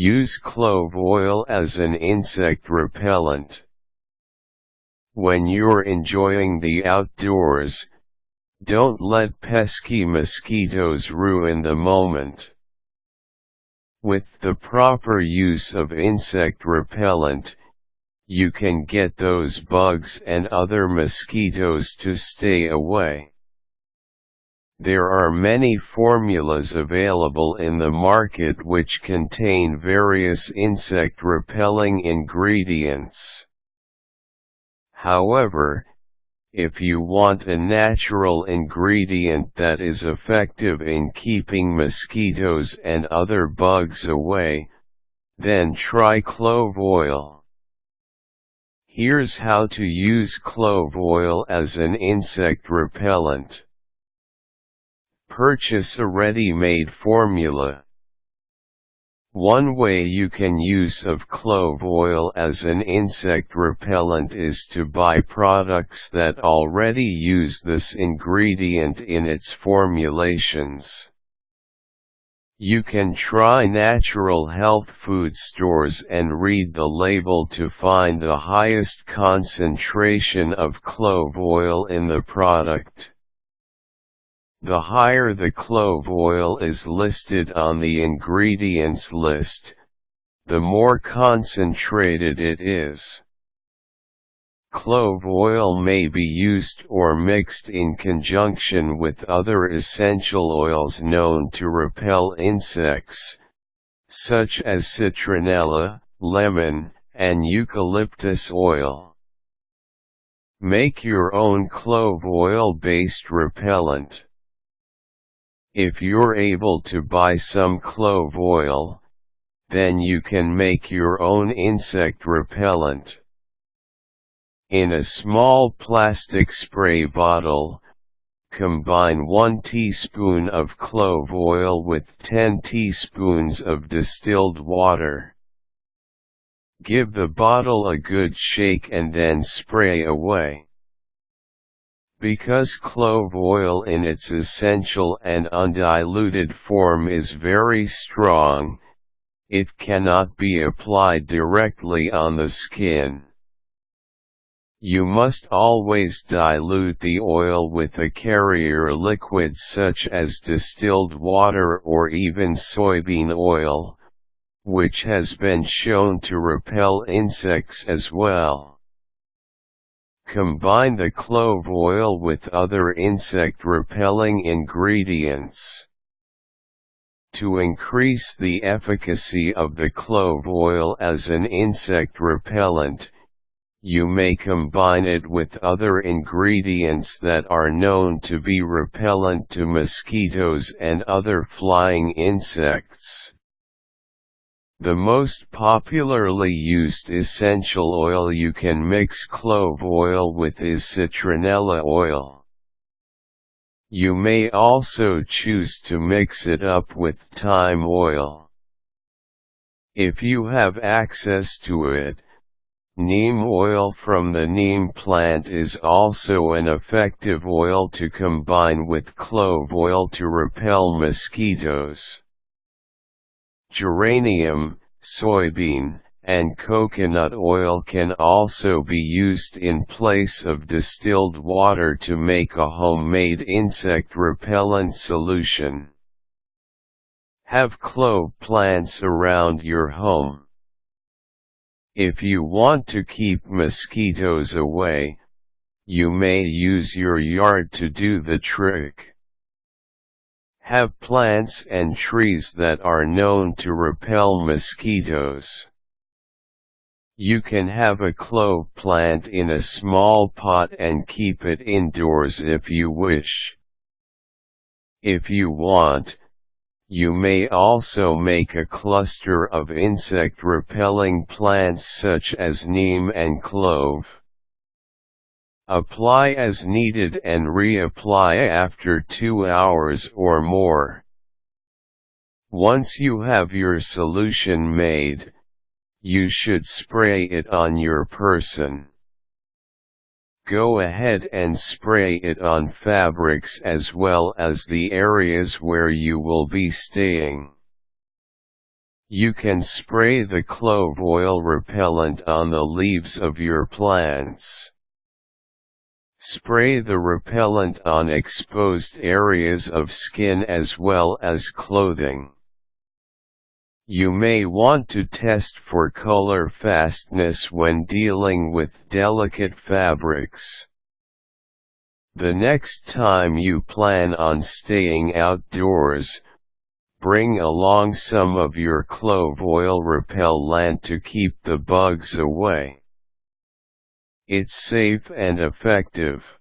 Use clove oil as an insect repellent. When you're enjoying the outdoors, don't let pesky mosquitoes ruin the moment. With the proper use of insect repellent, you can get those bugs and other mosquitoes to stay away. There are many formulas available in the market which contain various insect-repelling ingredients. However, if you want a natural ingredient that is effective in keeping mosquitoes and other bugs away, then try clove oil. Here's how to use clove oil as an insect repellent. Purchase a ready-made formula. One way you can use of clove oil as an insect repellent is to buy products that already use this ingredient in its formulations. You can try natural health food stores and read the label to find the highest concentration of clove oil in the product. The higher the clove oil is listed on the ingredients list, the more concentrated it is. Clove oil may be used or mixed in conjunction with other essential oils known to repel insects, such as citronella, lemon, and eucalyptus oil. Make your own clove oil-based repellent. If you're able to buy some clove oil, then you can make your own insect repellent. In a small plastic spray bottle, combine 1 teaspoon of clove oil with 10 teaspoons of distilled water. Give the bottle a good shake and then spray away. Because clove oil in its essential and undiluted form is very strong, it cannot be applied directly on the skin. You must always dilute the oil with a carrier liquid such as distilled water or even soybean oil, which has been shown to repel insects as well. Combine the clove oil with other insect-repelling ingredients. To increase the efficacy of the clove oil as an insect repellent, you may combine it with other ingredients that are known to be repellent to mosquitoes and other flying insects. The most popularly used essential oil you can mix clove oil with is citronella oil. You may also choose to mix it up with thyme oil. If you have access to it, neem oil from the neem plant is also an effective oil to combine with clove oil to repel mosquitoes. Geranium, soybean, and coconut oil can also be used in place of distilled water to make a homemade insect repellent solution. Have clove plants around your home. If you want to keep mosquitoes away, you may use your yard to do the trick. Have plants and trees that are known to repel mosquitoes. You can have a clove plant in a small pot and keep it indoors if you wish. If you want, you may also make a cluster of insect-repelling plants such as neem and clove. Apply as needed and reapply after 2 hours or more. Once you have your solution made, you should spray it on your person. Go ahead and spray it on fabrics as well as the areas where you will be staying. You can spray the clove oil repellent on the leaves of your plants. Spray the repellent on exposed areas of skin as well as clothing. You may want to test for color fastness when dealing with delicate fabrics. The next time you plan on staying outdoors, bring along some of your clove oil repellent to keep the bugs away. It's safe and effective.